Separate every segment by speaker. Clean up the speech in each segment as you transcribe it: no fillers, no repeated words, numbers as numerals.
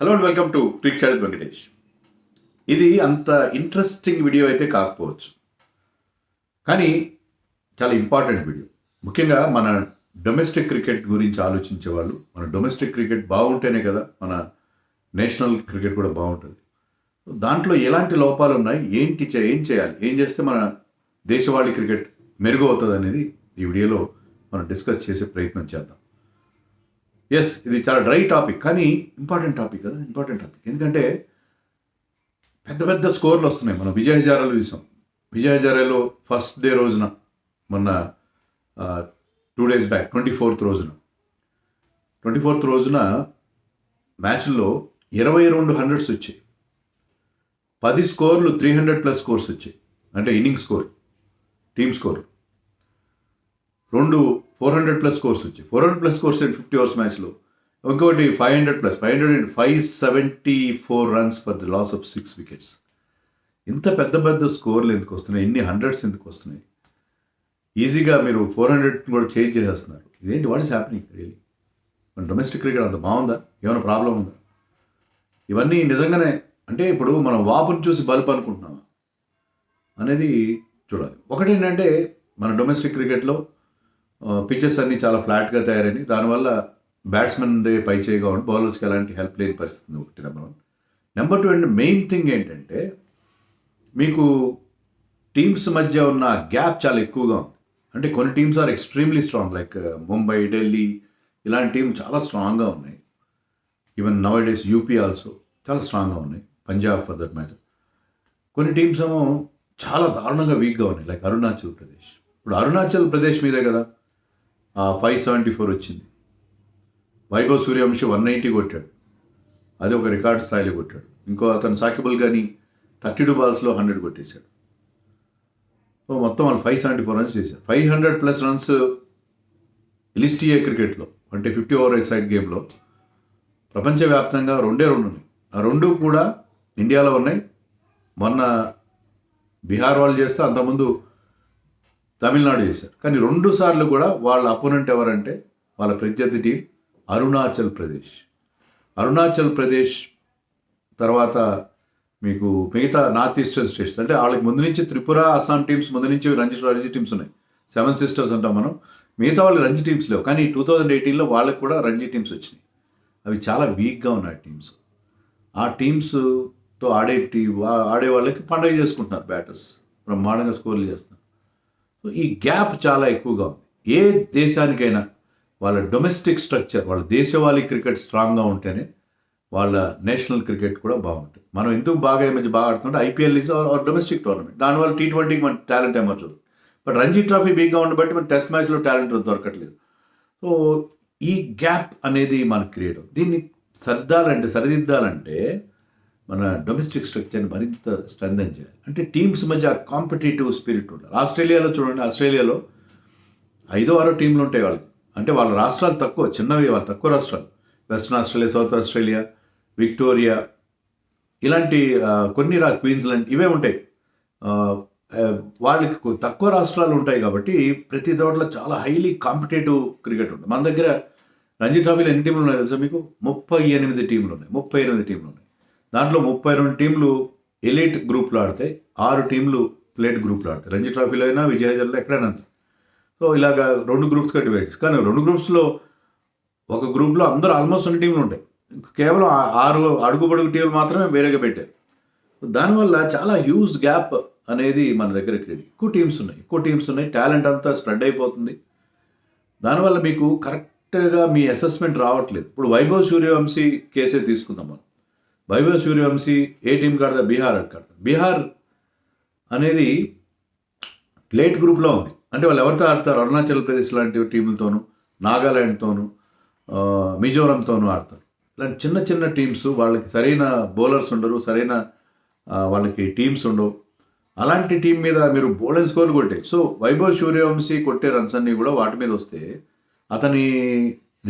Speaker 1: Hello and welcome to trick Charith Venkatesh. ఇది అంత interesting video అయితే కాకపోవచ్చు, కానీ చాలా ఇంపార్టెంట్ వీడియో. ముఖ్యంగా మన డొమెస్టిక్ క్రికెట్ గురించి ఆలోచించే వాళ్ళు, మన డొమెస్టిక్ క్రికెట్ బాగుంటేనే కదా మన నేషనల్ క్రికెట్ కూడా బాగుంటుంది. దాంట్లో ఎలాంటి లోపాలు ఉన్నాయి, ఏం చేయాలి, ఏం చేస్తే మన దేశవాళీ క్రికెట్ మెరుగు అవుతుంది అనేది ఈ వీడియోలో మనం డిస్కస్ చేసే ప్రయత్నం చేద్దాం. ఎస్, ఇది చాలా డ్రై టాపిక్, కానీ ఇంపార్టెంట్ టాపిక్ కదా. ఇంపార్టెంట్ టాపిక్ ఎందుకంటే పెద్ద పెద్ద స్కోర్లు వస్తున్నాయి. మనం విజయ్ హజారాలో చూసాం. విజయ్ హజారాలో ఫస్ట్ డే రోజున, మొన్న 2 days బ్యాక్ 24th రోజున మ్యాచ్లో 22 హండ్రెడ్స్ వచ్చాయి. 10 స్కోర్లు 300+ స్కోర్స్ వచ్చాయి. అంటే inning score, team score. 2 400+ scores వచ్చాయి. 400+ స్కోర్స్ 50 ఓవర్స్ మ్యాచ్లో. ఇంకొకటి 574 runs for the loss of 6 wickets. ఇంత పెద్ద పెద్ద స్కోర్లు ఎందుకు వస్తున్నాయి, ఇన్ని హండ్రెడ్స్ ఎందుకు వస్తున్నాయి? ఈజీగా మీరు 400 కూడా చేంజ్ చేసేస్తున్నారు. ఇదేంటి, వాట్ ఈస్ హ్యాపెనింగ్ రియలీ? మన డొమెస్టిక్ క్రికెట్ అంత బాగుందా? ఏమైనా ప్రాబ్లం ఉందా? ఇవన్నీ నిజంగానే అంటే ఇప్పుడు మనం వాపుని చూసి బల్బ్ అనుకుంటున్నామా అనేది చూడాలి. ఒకటి ఏంటంటే, మన డొమెస్టిక్ క్రికెట్లో పిచెస్ అన్నీ చాలా ఫ్లాట్గా తయారని, దానివల్ల బ్యాట్స్మెన్ దే పై చేయగా ఉండి బౌలర్స్కి ఎలాంటి హెల్ప్ లేని పరిస్థితి. ఒకటి నెంబర్ 1. నెంబర్ 2 అంటే మెయిన్ థింగ్ ఏంటంటే, మీకు టీమ్స్ మధ్య ఉన్న గ్యాప్ చాలా ఎక్కువగా ఉంది. అంటే కొన్ని teams are extremely strong, like Mumbai, Delhi, ఇలాంటి టీం చాలా స్ట్రాంగ్గా ఉన్నాయి. Even now days UP also చాలా స్ట్రాంగ్గా ఉన్నాయి, పంజాబ్ ఫర్ దట్ మ్యాటర్. కొన్ని టీమ్స్ ఏమో చాలా దారుణంగా వీక్గా ఉన్నాయి, లైక్ అరుణాచల్ ప్రదేశ్. ఇప్పుడు అరుణాచల్ ప్రదేశ్ మీదే కదా 574 వచ్చింది. వైభవ్ సూర్యవంశి 190 కొట్టాడు, అది ఒక రికార్డ్ స్థాయిలో కొట్టాడు. ఇంకో అతను సాకిబుల్ గాని 32 balls 100 కొట్టేశాడు. సో మొత్తం వాళ్ళు 574 రన్స్ చేశారు. 500+ రన్స్ ఎలిస్టిఏ క్రికెట్లో, అంటే 50 over సైడ్ గేమ్లో ప్రపంచవ్యాప్తంగా రెండే ఉన్నాయి. ఆ రెండు కూడా ఇండియాలో ఉన్నాయి. మొన్న బీహార్ వాళ్ళు చేస్తే, అంతకుముందు తమిళనాడు చేశారు. కానీ 2 సార్లు కూడా వాళ్ళ అపోనెంట్ ఎవరంటే, వాళ్ళ ప్రత్యర్థి టీం అరుణాచల్ ప్రదేశ్. అరుణాచల్ ప్రదేశ్ తర్వాత మీకు మిగతా నార్త్ ఈస్టర్న్ స్టేట్స్, అంటే వాళ్ళకి ముందు నుంచి త్రిపుర, అస్సాం టీమ్స్ ముందు నుంచి రంజీ టీమ్స్ ఉన్నాయి. 7 sisters అంటాం మనం. మిగతా వాళ్ళు రంజీ టీమ్స్ లేవు. కానీ 2018లో వాళ్ళకి కూడా రంజీ టీమ్స్ వచ్చినాయి. అవి చాలా వీక్గా ఉన్నాయి టీమ్స్. ఆ టీమ్స్తో ఆడే వాళ్ళకి పండగ చేసుకుంటున్నారు బ్యాటర్స్, బ్రహ్మాండంగా స్కోర్లు చేస్తున్నారు. సో ఈ గ్యాప్ చాలా ఎక్కువగా ఉంది. ఏ దేశానికైనా వాళ్ళ డొమెస్టిక్ స్ట్రక్చర్, వాళ్ళ దేశవాళీ క్రికెట్ స్ట్రాంగ్గా ఉంటేనే వాళ్ళ నేషనల్ క్రికెట్ కూడా బాగుంటుంది. మనం ఎందుకు ఈ మధ్య బాగా ఆడుతుంటే IPL is our domestic tournament. దానివల్ల T20కి మన టాలెంట్ ఎమర్జ్ అవుతుంది. బట్ రంజీ ట్రోఫీ బిగ్గా ఉండబట్టి మన టెస్ట్ మ్యాచ్లో టాలెంట్ దొరకట్లేదు. సో ఈ గ్యాప్ అనేది మనకు క్రియేట్ అవుతుంది. దీన్ని సరిదిద్దాలంటే మన డొమెస్టిక్ స్ట్రక్చర్ని మరింత స్ట్రెంథెన్ చేయాలి. అంటే టీమ్స్ మధ్య కాంపిటేటివ్ స్పిరిట్ ఉండాలి. ఆస్ట్రేలియాలో చూడండి, ఆస్ట్రేలియాలో 5 or 6 టీంలు ఉంటాయి వాళ్ళకి. అంటే వాళ్ళ రాష్ట్రాలు తక్కువ, చిన్నవి, వాళ్ళ తక్కువ రాష్ట్రాలు. Western Australia, south Australia, Victoria, ఇలాంటి కొన్ని క్వీన్స్లాండ్, ఇవే ఉంటాయి. వాళ్ళకి తక్కువ రాష్ట్రాలు ఉంటాయి కాబట్టి ప్రతి చోట్ల చాలా హైలీ కాంపిటేటివ్ క్రికెట్ ఉంటుంది. మన దగ్గర రంజీ ట్రోఫీలో ఎన్ని టీంలు ఉన్నాయి తెలుసా మీకు? 38 టీంలు ఉన్నాయి. 38 టీంలు ఉన్నాయి. దాంట్లో 32 టీంలు ఎలీట్ గ్రూప్లో ఆడతాయి, 6 టీంలు ప్లేట్ గ్రూప్లో ఆడతాయి. రంజీ ట్రోఫీలో అయినా, విజయ్ హజార్లో ఎక్కడైనా అంతే. సో ఇలాగా 2 గ్రూప్స్గా డివైడ్. కానీ 2 గ్రూప్స్లో ఒక గ్రూప్లో అందరూ ఆల్మోస్ట్ 2 టీంలు ఉంటాయి. కేవలం 6 అడుగుబడుగు టీంలు మాత్రమే వేరేగా పెట్టారు. దానివల్ల చాలా హ్యూజ్ గ్యాప్ అనేది మన దగ్గర క్రియేట్. ఎక్కువ టీమ్స్ ఉన్నాయి, టాలెంట్ అంతా స్ప్రెడ్ అయిపోతుంది. దానివల్ల మీకు కరెక్ట్గా మీ అసెస్మెంట్ రావట్లేదు. ఇప్పుడు వైభవ్ సూర్యవంశీ కేసే తీసుకుందాం మనం. వైభవ్ సూర్యవంశీ ఏ టీంకి ఆడతారు? బీహార్ ఆడతారు. బీహార్ అనేది ప్లేట్ గ్రూప్లో ఉంది. అంటే వాళ్ళు ఎవరితో ఆడతారు? అరుణాచల్ ప్రదేశ్ లాంటి టీములతోనూ, నాగాల్యాండ్తోనూ, మిజోరంతోనూ ఆడతారు. ఇలాంటి చిన్న చిన్న టీమ్స్, వాళ్ళకి సరైన బౌలర్స్ ఉండరు, సరైన వాళ్ళకి టీమ్స్ ఉండవు. అలాంటి టీం మీద మీరు బౌలింగ్ స్కోర్లు కొట్టే. సో వైభవ్ సూర్యవంశీ కొట్టే రన్స్ అన్నీ కూడా వాటి మీద వస్తే అతని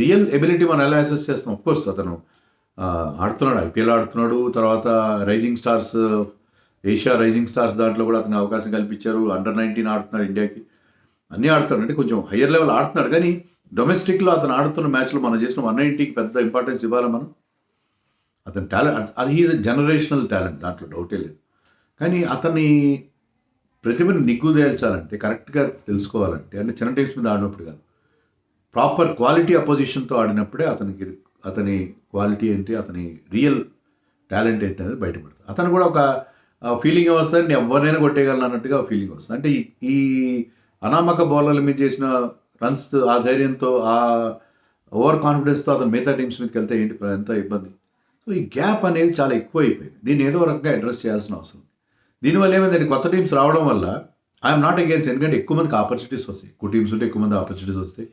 Speaker 1: రియల్ ఎబిలిటీ మనం ఎలా అసెస్ చేస్తాం? అఫ్కోర్స్ అతను ఆడుతున్నాడు, ఐపీఎల్ ఆడుతున్నాడు. తర్వాత rising stars, Asia rising stars దాంట్లో కూడా అతనికి అవకాశం కల్పించారు. Under-19 ఆడుతున్నాడు ఇండియాకి, అన్నీ ఆడుతున్నాడు. అంటే కొంచెం హయ్యర్ లెవెల్ ఆడుతున్నాడు. కానీ డొమెస్టిక్లో అతను ఆడుతున్న మ్యాచ్లో మనం చేసిన 190కి పెద్ద ఇంపార్టెన్స్ ఇవ్వాలి మనం. అతను అతని టాలెంట్ అది ఈజ్ జనరేషనల్ టాలెంట్, దాంట్లో డౌటే లేదు. కానీ అతని ప్రతిభను నిగ్గుదేల్చాలంటే, కరెక్ట్గా తెలుసుకోవాలంటే, అంటే చిన్న టీమ్స్ మీద ఆడినప్పుడు కాదు, ప్రాపర్ క్వాలిటీ అపోజిషన్తో ఆడినప్పుడే అతని క్వాలిటీ ఏంటి, అతని రియల్ టాలెంట్ ఏంటి అనేది బయటపడుతుంది. అతను కూడా ఒక ఫీలింగ్ వస్తుంది, నేను ఎవరినైనా కొట్టేయగలను అన్నట్టుగా ఫీలింగ్ వస్తుంది. అంటే ఈ అనామక బౌలర్ల మీద చేసిన రన్స్, ఆ ధైర్యంతో, ఆ ఓవర్ కాన్ఫిడెన్స్తో అతను మిగతా టీమ్స్ మీదకి వెళ్తే ఏంటి ఎంత ఇబ్బంది. సో ఈ గ్యాప్ అనేది చాలా ఎక్కువ అయిపోయింది. దీన్ని ఏదో రకంగా అడ్రస్ చేయాల్సిన అవసరం. దీనివల్ల ఏమైందంటే కొత్త టీమ్స్ రావడం వల్ల ఐఎమ్ నాట్ అగేన్స్ట్, ఎందుకంటే ఎక్కువ మందికి ఆపర్చునిటీస్ వస్తాయి. ఎక్కువ టీమ్స్ ఉంటే ఎక్కువ మంది ఆపర్చునిటీస్ వస్తాయి.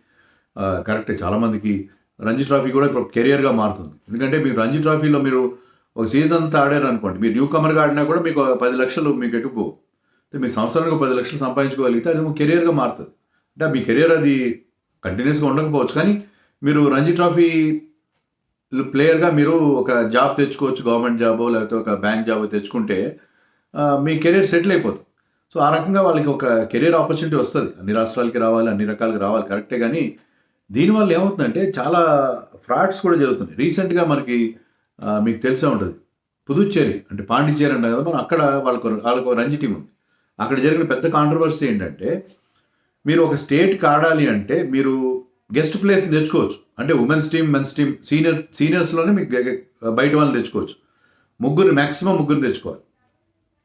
Speaker 1: కరెక్టే, చాలామందికి రంజీ ట్రాఫీ కూడా ఇప్పుడు కెరియర్గా మారుతుంది. ఎందుకంటే మీరు రంజీ ట్రాఫీలో మీరు ఒక సీజన్ అంతా ఆడారు అనుకోండి, మీరు న్యూ కమర్గా ఆడినా కూడా మీకు 10 లక్షలు మీకు ఎటుపోవు. మీకు సంవత్సరానికి 10 లక్షలు సంపాదించుకోగలిగితే అది కెరియర్గా మారుతుంది. అంటే మీ కెరియర్ అది కంటిన్యూస్గా ఉండకపోవచ్చు, కానీ మీరు రంజీ ట్రాఫీ ప్లేయర్గా మీరు ఒక జాబ్ తెచ్చుకోవచ్చు, గవర్నమెంట్ జాబో లేకపోతే ఒక బ్యాంక్ జాబో తెచ్చుకుంటే మీ కెరీర్ సెటిల్ అయిపోతుంది. సో ఆ రకంగా వాళ్ళకి ఒక కెరీర్ ఆపర్చునిటీ వస్తుంది. అన్ని రాష్ట్రాలకి రావాలి, అన్ని రకాలకి రావాలి, కరెక్టే. కానీ దీనివల్ల ఏమవుతుందంటే చాలా ఫ్రాడ్స్ కూడా జరుగుతున్నాయి. రీసెంట్గా మనకి మీకు తెలిసే ఉంటుంది, పుదుచ్చేరి అంటే పాండిచ్చేరి అంటారు కదా, మనం అక్కడ వాళ్ళకు రంజీ టీం ఉంది. అక్కడ జరిగిన పెద్ద కాంట్రవర్సీ ఏంటంటే, మీరు ఒక స్టేట్కి ఆడాలి అంటే మీరు గెస్ట్ ప్లేయర్స్ తెచ్చుకోవచ్చు. అంటే ఉమెన్స్ టీం, మెన్స్ టీం, సీనియర్స్లోనే మీకు బయట వాళ్ళని తెచ్చుకోవచ్చు. మ్యాక్సిమం ముగ్గురు తెచ్చుకోవాలి.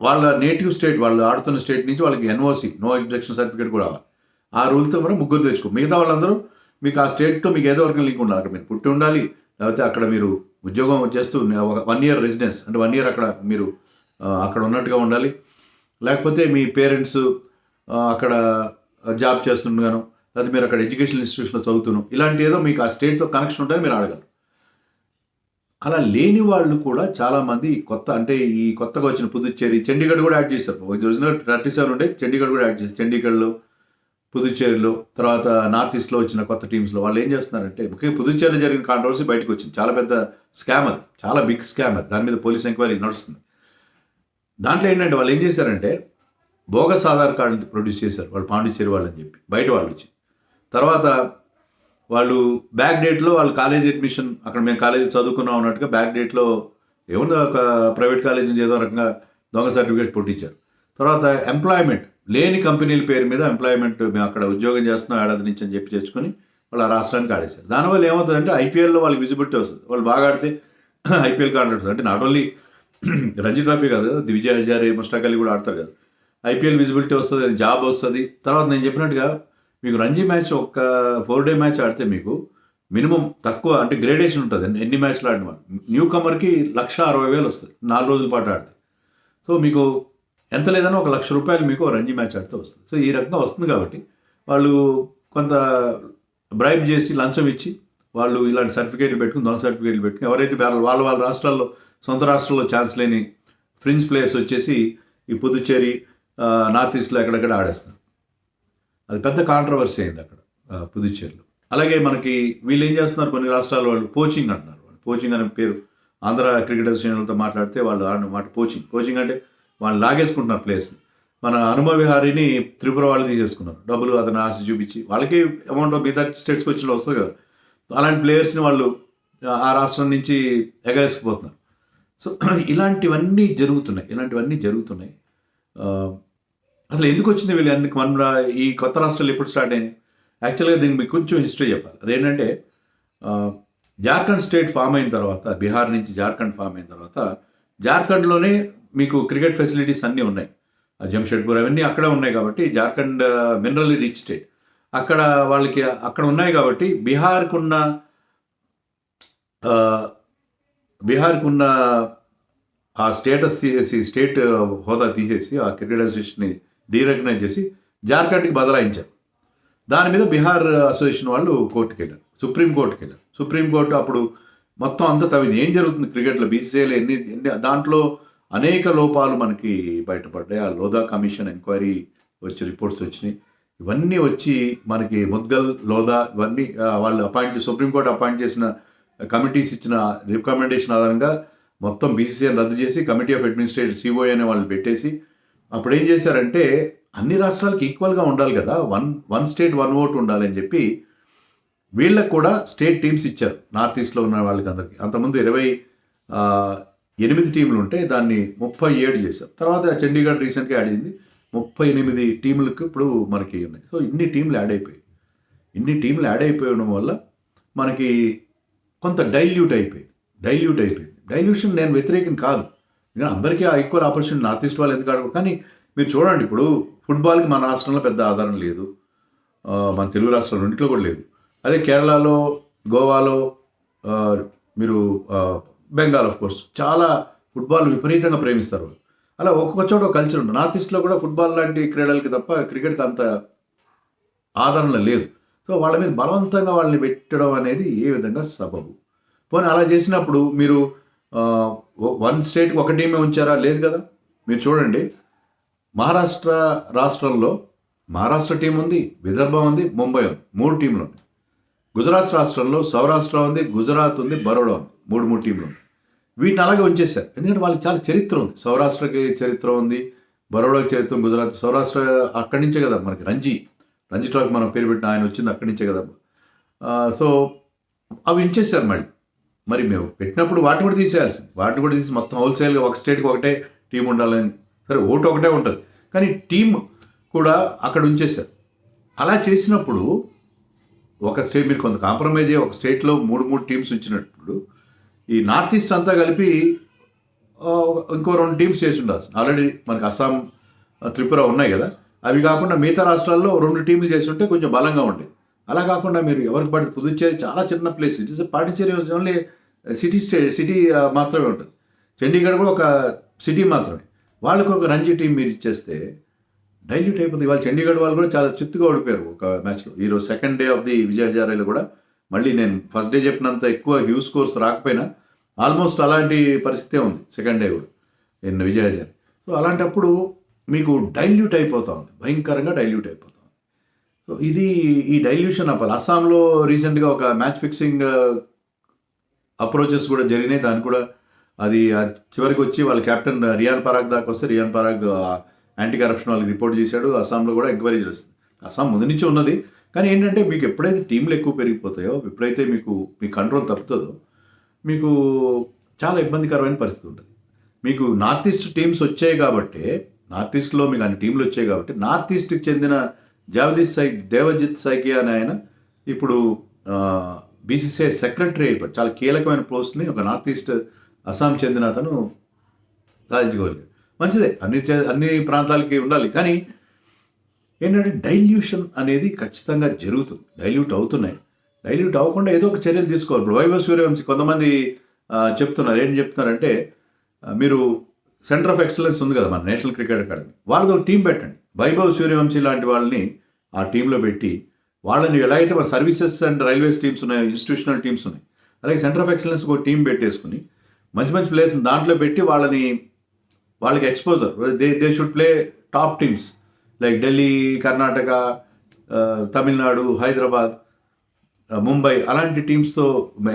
Speaker 1: వాళ్ళ నేటివ్ స్టేట్, వాళ్ళు ఆడుతున్న స్టేట్ నుంచి వాళ్ళకి ఎన్ఓసి, నో అబ్జెక్షన్ సర్టిఫికేట్ కూడా రావాలి. ఆ రూల్తో మనం ముగ్గురు తెచ్చుకో. మిగతా వాళ్ళందరూ మీకు ఆ స్టేట్తో మీకు ఏదో ఒక లింక్ ఉండాలి. అక్కడ మీరు పుట్టి ఉండాలి, లేకపోతే అక్కడ మీరు ఉద్యోగం చేస్తూ 1 year రెసిడెన్స్, అంటే 1 year అక్కడ మీరు అక్కడ ఉన్నట్టుగా ఉండాలి. లేకపోతే మీ పేరెంట్స్ అక్కడ జాబ్ చేస్తుండగాను, లేకపోతే మీరు అక్కడ ఎడ్యుకేషన్ ఇన్స్టిట్యూషన్లో చదువుతున్నాం, ఇలాంటి ఏదో మీకు ఆ స్టేట్తో కనెక్షన్ ఉంటే మీరు ఆడగలరు. అలా లేని వాళ్ళు కూడా చాలామంది అంటే ఈ కొత్తగా వచ్చిన పుదుచ్చేరి, చండీగఢ్ కూడా యాడ్ చేశారు. ఒరిజినల్ 37 ఉండే, చండీగఢ్ కూడా యాడ్ చేశారు. చండీగఢ్లో, పుదుచ్చేరిలో, తర్వాత నార్త్ ఈస్ట్లో వచ్చిన కొత్త టీమ్స్లో వాళ్ళు ఏం చేస్తున్నారంటే, ముఖ్యంగా పుదుచ్చేరిలో జరిగిన కాంట్రవర్సీ బయటకు వచ్చింది. చాలా పెద్ద స్కామ్ అది, చాలా బిగ్ స్కామ్ అది. దాని మీద పోలీస్ ఎంక్వైరీ నడుస్తుంది. దాంట్లో ఏంటంటే వాళ్ళు ఏం చేశారంటే, బోగస్ ఆధార్ కార్డులు ప్రొడ్యూస్ చేశారు వాళ్ళు, పాండిచ్చేరి వాళ్ళని చెప్పి బయట వాళ్ళు వచ్చి. తర్వాత వాళ్ళు బ్యాక్ డేట్లో వాళ్ళు కాలేజ్ అడ్మిషన్, అక్కడ మేము కాలేజీ చదువుకున్నాం అన్నట్టుగా బ్యాక్ డేట్లో ఏముందో ఒక ప్రైవేట్ కాలేజీ నుంచి ఏదో రకంగా దొంగ సర్టిఫికేట్ పుట్టించారు. తర్వాత ఎంప్లాయ్మెంట్ లేని కంపెనీల పేరు మీద ఎంప్లాయ్మెంట్, మేము అక్కడ ఉద్యోగం చేస్తున్నాం ఏడాది నుంచి అని చెప్పి తెచ్చుకొని వాళ్ళు ఆ రాష్ట్రానికి ఆడేశారు. దానివల్ల ఏమవుతుందంటే ఐపీఎల్లో వాళ్ళకి విజిబిలిటీ వస్తుంది. వాళ్ళు బాగా ఆడితే ఐపీఎల్ కాంట్రాక్ట్, అంటే నాట్ ఓన్లీ రంజీ ట్రాఫీ కాదు, దివిజయ్ హజారే, ముష్టాక్ అలీ కూడా ఆడతారు కదా, ఐపీఎల్ విజిబిలిటీ వస్తుంది, జాబ్ వస్తుంది. తర్వాత నేను చెప్పినట్టుగా మీకు రంజీ మ్యాచ్ ఒక 4 day మ్యాచ్ ఆడితే మీకు మినిమం తక్కువ, అంటే గ్రేడేషన్ ఉంటుంది ఎన్ని మ్యాచ్లు ఆడిన వాళ్ళు. న్యూ కమర్కి 1,60,000 వస్తుంది 4 రోజుల పాటు ఆడితే. సో మీకు ఎంత లేదన్నా ₹1,00,000 మీకు రంజీ మ్యాచ్ ఆడితే వస్తుంది. సో ఈ రకంగా వస్తుంది కాబట్టి వాళ్ళు కొంత బ్రైబ్ చేసి, లంచం ఇచ్చి వాళ్ళు ఇలాంటి సర్టిఫికేట్లు పెట్టుకుని, దొంగ సర్టిఫికేట్లు పెట్టుకుని ఎవరైతే వాళ్ళ రాష్ట్రాల్లో, సొంత రాష్ట్రాల్లో ఛాన్స్ లేని ఫ్రింజ్ ప్లేయర్స్ వచ్చేసి ఈ పుదుచ్చేరి, నార్త్ ఈస్ట్లో ఎక్కడెక్కడ ఆడేస్తారు. అది పెద్ద కాంట్రవర్సీ అయింది అక్కడ పుదుచ్చేరిలో. అలాగే మనకి వీళ్ళు ఏం చేస్తున్నారు, కొన్ని రాష్ట్రాల వాళ్ళు పోచింగ్ అంటున్నారు. వాళ్ళు పోచింగ్ అనే పేరు, ఆంధ్ర క్రికెట్ అసోసియేషన్లతో మాట్లాడితే వాళ్ళు ఆడిన పోచింగ్ అంటే వాళ్ళు లాగేసుకుంటున్నారు ప్లేయర్స్ని. మన హనుమ విహారీని త్రిపుర వాళ్ళు తీసేసుకున్నారు, డబ్బులు అతను ఆశ చూపించి. వాళ్ళకి అమౌంట్ మిగతా స్టేట్స్కి వచ్చిన వస్తుంది కదా, అలాంటి ప్లేయర్స్ని వాళ్ళు ఆ రాష్ట్రం నుంచి ఎగరేసుకుపోతున్నారు. సో ఇలాంటివన్నీ జరుగుతున్నాయి. అసలు ఎందుకు వచ్చింది వీళ్ళు అన్ని ఈ కొత్త రాష్ట్రాలు ఎప్పుడు స్టార్ట్ అయినాయి? యాక్చువల్గా దీనికి మీకు కొంచెం హిస్టరీ చెప్పాలి. అదేంటంటే జార్ఖండ్ స్టేట్ ఫామ్ అయిన తర్వాత, బీహార్ నుంచి జార్ఖండ్ ఫామ్ అయిన తర్వాత, జార్ఖండ్లోనే మీకు క్రికెట్ ఫెసిలిటీస్ అన్నీ ఉన్నాయి. జంషెడ్పూర్ అవన్నీ అక్కడే ఉన్నాయి కాబట్టి జార్ఖండ్ మినరల్ రిచ్ స్టేట్. అక్కడ వాళ్ళకి అక్కడ ఉన్నాయి కాబట్టి బీహార్కున్న ఆ స్టేటస్ తీసేసి, స్టేట్ హోదా తీసేసి, ఆ క్రికెట్ అసోసియేషన్ని డీరెకగ్నైజ్ చేసి జార్ఖండ్కి బదలాయించారు. దాని మీద బీహార్ అసోసియేషన్ వాళ్ళు కోర్టుకి వెళ్ళారు, సుప్రీంకోర్టు అప్పుడు మొత్తం అంతా తవ్వింది. ఏం జరుగుతుంది క్రికెట్లో, బీసీసీఐలో ఎన్ని దాంట్లో అనేక లోపాలు మనకి బయటపడ్డాయి. ఆ లోధా కమిషన్ ఎంక్వైరీ వచ్చి రిపోర్ట్స్ వచ్చినాయి. ఇవన్నీ వచ్చి మనకి ముద్గల్, లోధా ఇవన్నీ వాళ్ళు సుప్రీంకోర్టు అపాయింట్ చేసిన కమిటీస్ ఇచ్చిన రికమెండేషన్ ఆధారంగా మొత్తం బీసీసీఐని రద్దు చేసి కమిటీ ఆఫ్ అడ్మినిస్ట్రేషన్ సిఓఏ అనే వాళ్ళు పెట్టేసి, అప్పుడు ఏం చేశారంటే అన్ని రాష్ట్రాలకు ఈక్వల్గా ఉండాలి కదా, వన్ స్టేట్ 1 vote ఉండాలి అని చెప్పి వీళ్ళకు కూడా స్టేట్ టీమ్స్ ఇచ్చారు, నార్త్ ఈస్ట్లో ఉన్న వాళ్ళకి అందరికీ. అంతకుముందు 8 టీంలు ఉంటే దాన్ని 37 చేశారు. తర్వాత చండీగఢ్ రీసెంట్గా యాడ్ అయింది, 38 టీంలకు ఇప్పుడు మనకి ఉన్నాయి. సో ఇన్ని టీంలు యాడ్ అయిపోయాయి. ఇన్ని టీంలు యాడ్ అయిపోవడం వల్ల మనకి కొంత డైల్యూట్ అయిపోయింది. డైల్యూషన్ నేను వ్యతిరేకం కాదు, అందరికీ ఈక్వల్ ఆపర్చునిటీ నార్త్ ఈస్ట్ వాళ్ళు ఎందుకు ఆడకూడదు. కానీ మీరు చూడండి, ఇప్పుడు ఫుట్బాల్కి మన రాష్ట్రంలో పెద్ద ఆధారం లేదు, మన తెలుగు రాష్ట్రాల రెండింటిలో కూడా లేదు. అదే కేరళలో, గోవాలో, మీరు బెంగాల్ ఆఫ్ కోర్స్ చాలా ఫుట్బాల్ విపరీతంగా ప్రేమిస్తారు వాళ్ళు. అలా ఒక్కొక్క చోట ఒక కల్చర్ ఉంటుంది. నార్త్ ఈస్ట్లో కూడా ఫుట్బాల్ లాంటి క్రీడలకి తప్ప క్రికెట్కి అంత ఆదరణ లేదు. సో వాళ్ళ మీద బలవంతంగా వాళ్ళని పెట్టడం అనేది ఏ విధంగా సబబు? పోనీ అలా చేసినప్పుడు మీరు వన్ స్టేట్కి ఒక టీమే ఉంచారా? లేదు కదా. మీరు చూడండి, మహారాష్ట్ర రాష్ట్రంలో మహారాష్ట్ర టీం ఉంది, విదర్భ ఉంది, ముంబై ఉంది, 3 టీంలు ఉన్నాయి. గుజరాత్ రాష్ట్రంలో సౌరాష్ట్ర ఉంది, గుజరాత్ ఉంది, బరోడా ఉంది, 3 టీంలు ఉన్నాయి. వీటిని అలాగే ఉంచేశారు, ఎందుకంటే వాళ్ళకి చాలా చరిత్ర ఉంది. సౌరాష్ట్రకి చరిత్ర ఉంది, బరోడాకి చరిత్ర, గుజరాత్, సౌరాష్ట్ర అక్కడి నుంచే కదా మనకి రంజీ ట్రాఫీ మనం పేరు పెట్టిన ఆయన వచ్చింది అక్కడి నుంచే కదా. సో అవి ఉంచేశారు. మరి మేము పెట్టినప్పుడు వాటిని కూడా తీసేయాల్సింది, వాటిని కూడా తీసి మొత్తం హోల్సేల్గా ఒక స్టేట్కి ఒకటే టీం ఉండాలని. సరే, ఓటు ఒకటే ఉంటుంది, కానీ టీం కూడా అక్కడ ఉంచేశారు. అలా చేసినప్పుడు ఒక స్టేట్ మీరు కొంత కాంప్రమైజ్ అయ్యి ఒక స్టేట్లో 3 టీమ్స్ ఉంచినప్పుడు ఈ నార్త్ ఈస్ట్ అంతా కలిపి ఇంకో 2 టీమ్స్ చేసి ఉండాల్సింది. ఆల్రెడీ మనకి అస్సాం, త్రిపుర ఉన్నాయి కదా, అవి కాకుండా మిగతా రాష్ట్రాల్లో 2 టీంలు చేసి ఉంటే కొంచెం బలంగా ఉండేది. అలా కాకుండా మీరు ఎవరికి పడితే, పుదుచ్చేరి చాలా చిన్న place, it is Pondicherry only city మాత్రమే ఉంటుంది. చండీగఢ్ కూడా ఒక సిటీ మాత్రమే. వాళ్ళకు ఒక రంజీ టీం మీరు ఇచ్చేస్తే డైల్యూట్ అయిపోతుంది. ఇవాళ చండీగఢ్ వాళ్ళు కూడా చాలా చిత్తుగా ఓడిపోయారు ఒక మ్యాచ్లో. ఈరోజు సెకండ్ డే ఆఫ్ ది విజయ హజారేలో కూడా మళ్ళీ నేను ఫస్ట్ డే చెప్పినంత ఎక్కువ హ్యూజ్ స్కోర్స్ రాకపోయినా ఆల్మోస్ట్ అలాంటి పరిస్థితే ఉంది సెకండ్ డే కూడా ఇన్ విజయ హజారే. సో అలాంటప్పుడు మీకు డైల్యూట్ అయిపోతూ ఉంది, భయంకరంగా డైల్యూట్ అయిపోతుంది. సో ఈ డైల్యూషన్ ఆపాలి. అస్సాంలో రీసెంట్గా ఒక మ్యాచ్ ఫిక్సింగ్ అప్రోచెస్ కూడా జరిగినాయి. దాన్ని కూడా అది చివరికి వచ్చి వాళ్ళ కెప్టెన్ రియాన్ పరాగ్ దాకా వస్తే రియాన్ పరాగ్ యాంటీ కరప్షన్ వాళ్ళకి రిపోర్ట్ చేశాడు. అస్సాంలో కూడా ఎంక్వైరీ చేస్తుంది. అస్సాం ముందు నుంచి ఉన్నది, కానీ ఏంటంటే మీకు ఎప్పుడైతే టీంలు ఎక్కువ పెరిగిపోతాయో, ఎప్పుడైతే మీ కంట్రోల్ తప్పుతుందో మీకు చాలా ఇబ్బందికరమైన పరిస్థితి ఉంటుంది. మీకు నార్త్ ఈస్ట్ టీమ్స్ వచ్చాయి కాబట్టి, నార్త్ ఈస్ట్లో మీకు అన్ని టీంలు వచ్చాయి కాబట్టి, నార్త్ ఈస్ట్కి చెందిన దేవజిత్ సైకి అని ఆయన ఇప్పుడు బీసీసీఐ సెక్రటరీ అయిపోయాడు. చాలా కీలకమైన పోస్ట్ని ఒక నార్త్ ఈస్ట్ అస్సాం చెందిన అతను సాధించుకోగలిగాడు. మంచిదే, అన్ని ప్రాంతాలకి ఉండాలి. కానీ ఏంటంటే డైల్యూషన్ అనేది ఖచ్చితంగా జరుగుతుంది. డైల్యూట్ అవుతున్నాయి. డైల్యూట్ అవ్వకుండా ఏదో ఒక చర్యలు తీసుకోవాలి. ఇప్పుడు వైభవ్ సూర్యవంశీ కొంతమంది చెప్తున్నారు, ఏం చెప్తున్నారంటే, మీరు సెంటర్ ఆఫ్ ఎక్సలెన్స్ ఉంది కదా మన నేషనల్ క్రికెట్ అకాడమీ, వాళ్ళతో టీం పెట్టండి. వైభవ్ సూర్యవంశీ లాంటి వాళ్ళని ఆ టీంలో పెట్టి, వాళ్ళని ఎలాగైతే మన సర్వీసెస్ అండ్ రైల్వేస్ టీమ్స్ ఉన్నాయి, ఇన్స్టిట్యూషనల్ టీమ్స్ ఉన్నాయి, అలాగే సెంటర్ ఆఫ్ ఎక్సలెన్స్ ఒక టీం పెట్టేసుకుని మంచి ప్లేయర్స్ దాంట్లో పెట్టి వాళ్ళకి exposure, they should play top teams like Delhi, Karnataka, Tamil Nadu, Hyderabad, Mumbai, అలాంటి టీమ్స్తో,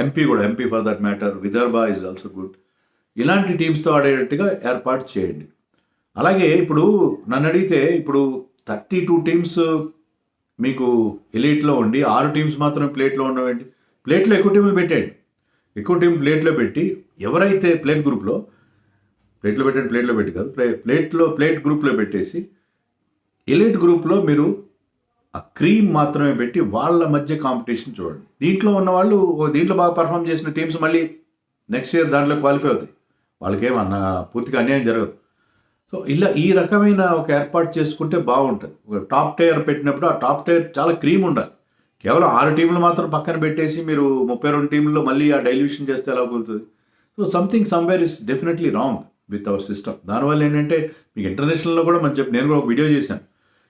Speaker 1: MP for that matter, Vidarbha is also good, ఇలాంటి టీమ్స్తో ఆడేటట్టుగా ఏర్పాటు చేయండి. అలాగే ఇప్పుడు నన్ను అడిగితే, ఇప్పుడు 32 టీమ్స్ మీకు ఎలీట్లో ఉండి 6 టీమ్స్ మాత్రం ప్లేట్లో ఉండవండి. ప్లేట్లో ఎక్కువ టీంలు పెట్టండి. ఎక్కువ టీం ప్లేట్లో పెట్టి, ఎవరైతే ప్లేట్ గ్రూప్లో పెట్టేసి ఎలీట్ గ్రూప్లో మీరు ఆ క్రీమ్ మాత్రమే పెట్టి వాళ్ళ మధ్య కాంపిటీషన్ చూడండి. దీంట్లో ఉన్న వాళ్ళు దీంట్లో బాగా పర్ఫామ్ చేసిన టీమ్స్ మళ్ళీ నెక్స్ట్ ఇయర్ దాంట్లో క్వాలిఫై అవుతాయి. వాళ్ళకేమన్నా పూర్తిగా అన్యాయం జరగదు. సో ఈ రకమైన ఒక ఏర్పాటు చేసుకుంటే బాగుంటుంది. ఒక టాప్ టైర్ పెట్టినప్పుడు ఆ టాప్ టైర్ చాలా క్రీమ్ ఉండాలి. కేవలం 6 టీంలు మాత్రం పక్కన పెట్టేసి మీరు 32 టీంల్లో మళ్ళీ ఆ డైల్యూషన్ చేస్తే ఎలా కుదురుతుంది? So somewhere is definitely wrong with our system. దానివల్ల ఏంటంటే మీకు ఇంటర్నేషనల్లో కూడా నేను కూడా ఒక వీడియో చేశాను.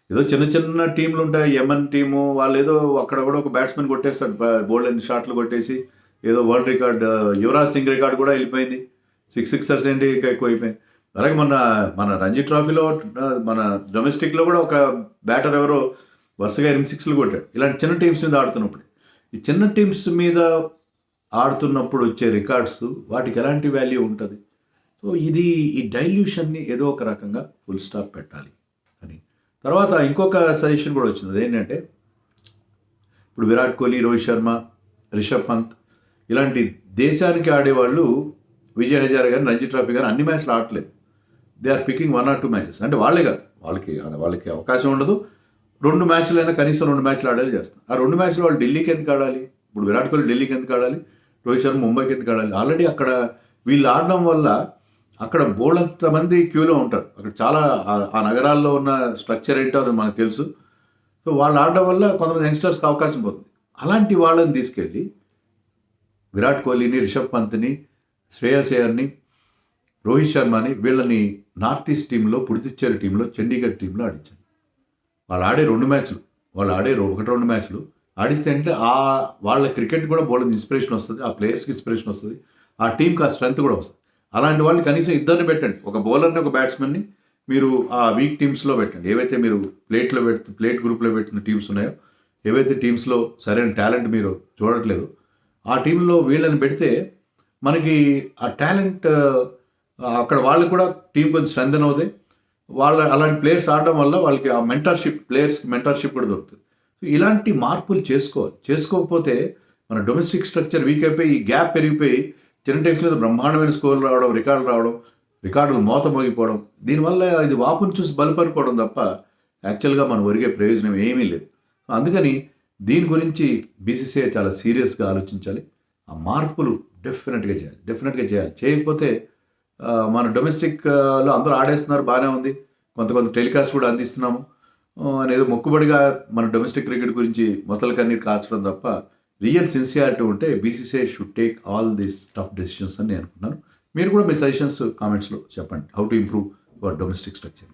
Speaker 1: ఏదో చిన్న టీంలు ఉంటాయి, యమన్ టీము, వాళ్ళు ఏదో అక్కడ కూడా ఒక బ్యాట్స్మెన్ కొట్టేస్తాడు, బోల్డ్ అండ్ షాట్లు కొట్టేసి ఏదో world record, Yuvraj Singh record కూడా వెళ్ళిపోయింది. 6 సిక్సర్స్ ఏంటి ఇంకా ఎక్కువ అయిపోయింది. అలాగే మన రంజీ ట్రాఫీలో, మన డొమెస్టిక్లో కూడా ఒక బ్యాటర్ ఎవరో వరుసగా 8 సిక్స్లు కొట్టాడు. ఇలాంటి చిన్న టీమ్స్ మీద ఆడుతున్నప్పుడు, ఈ చిన్న టీమ్స్ మీద ఆడుతున్నప్పుడు వచ్చే రికార్డ్స్, వాటికి ఎలాంటి వాల్యూ ఉంటుంది? సో ఈ డైల్యూషన్ని ఏదో ఒక రకంగా ఫుల్ స్టాప్ పెట్టాలి అని. తర్వాత ఇంకొక సజెషన్ కూడా వచ్చింది. అదేంటంటే, ఇప్పుడు విరాట్ కోహ్లీ, రోహిత్ శర్మ, రిషబ్ పంత్ ఇలాంటి దేశానికి ఆడేవాళ్ళు విజయ్ హజారే కానీ రంజీ ట్రోఫీ కానీ అన్ని మ్యాచ్లు ఆడట్లేదు. They are picking 1 or 2 matches. అంటే వాళ్ళే కాదు, వాళ్ళకి అవకాశం ఉండదు. 2 మ్యాచ్లైనా కనీసం 2 మ్యాచ్లు ఆడాలి చేస్తారు. ఆ 2 మ్యాచ్లు వాళ్ళు ఢిల్లీకి ఎందుకు ఆడాలి? ఇప్పుడు విరాట్ కోహ్లీ ఢిల్లీకి ఎందుకు ఆడాలి? రోహిత్ శర్మ ముంబైకి ఎందుకు ఆడాలి? ఆల్రెడీ అక్కడ వీళ్ళు ఆడడం వల్ల అక్కడ బోల్డంత మంది క్యూలో ఉంటారు. అక్కడ చాలా ఆ నగరాల్లో ఉన్న స్ట్రక్చర్ ఏంటో అది మనకు తెలుసు. సో వాళ్ళు ఆడడం వల్ల కొంతమంది యంగ్స్టర్స్కి అవకాశం పోతుంది. అలాంటి వాళ్ళని తీసుకెళ్ళి విరాట్ కోహ్లీని, రిషబ్ పంత్ని, శ్రేయస్ అయ్యర్ని, రోహిత్ శర్మని వీళ్ళని నార్త్ ఈస్ట్ టీంలో, పుడితిచ్చేరి టీంలో, చండీగఢ్ టీంలో ఆడించారు. వాళ్ళు ఆడే 2 మ్యాచ్లు, వాళ్ళు ఆడే 1-2 మ్యాచ్లు ఆడిస్తే అంటే వాళ్ళ క్రికెట్ కూడా బోల్డ్ ఇన్స్పిరేషన్ వస్తుంది, ఆ ప్లేయర్స్కి ఇన్స్పిరేషన్ వస్తుంది, ఆ టీంకి ఆ స్ట్రెంత్ కూడా వస్తుంది. అలాంటి వాళ్ళు కనీసం ఇద్దరిని పెట్టండి, ఒక బౌలర్ని ఒక బ్యాట్స్మెన్ని మీరు ఆ వీక్ టీమ్స్లో పెట్టండి. ఏవైతే మీరు ప్లేట్ గ్రూప్లో పెట్టిన టీమ్స్ ఉన్నాయో, ఏవైతే టీమ్స్లో సరైన టాలెంట్ మీరు చూడట్లేదు, ఆ టీంలో వీళ్ళని పెడితే మనకి ఆ టాలెంట్ అక్కడ వాళ్ళకి కూడా టీం కొంచెం స్ట్రెంథెన్ అవుతాయి. అలాంటి ప్లేయర్స్ ఆడడం వల్ల వాళ్ళకి ఆ ప్లేయర్స్కి మెంటర్షిప్ కూడా దొరుకుతుంది. ఇలాంటి మార్పులు చేసుకోవాలి. చేసుకోకపోతే మన డొమెస్టిక్ స్ట్రక్చర్ వీక్ అయిపోయి, ఈ గ్యాప్ పెరిగిపోయి చిన్న టైమ్స్ మీద బ్రహ్మాండమైన స్కోర్లు రావడం, రికార్డులు మోత మోగిపోవడం, దీనివల్ల ఇది వాపుని చూసి బలుపనుకోవడం తప్ప యాక్చువల్గా మనం ఒరిగే ప్రయోజనం ఏమీ లేదు. అందుకని దీని గురించి బీసీసీఐ చాలా సీరియస్గా ఆలోచించాలి. ఆ మార్పులు డెఫినెట్గా చేయాలి. చేయకపోతే మన డొమెస్టిక్లో అందరూ ఆడేస్తున్నారు, బాగానే ఉంది, కొంత టెలికాస్ట్ కూడా అందిస్తున్నాము అనేదో మొక్కుబడిగా మన డొమెస్టిక్ క్రికెట్ గురించి మొదలు కన్నీరు కాల్చడం తప్ప రియల్ సిన్సియారిటీ ఉంటే BCCI should take all these tough decisions అని నేను అనుకుంటున్నాను. మీరు కూడా మీ సజెషన్స్ కామెంట్స్లో చెప్పండి. How to improve our domestic structure.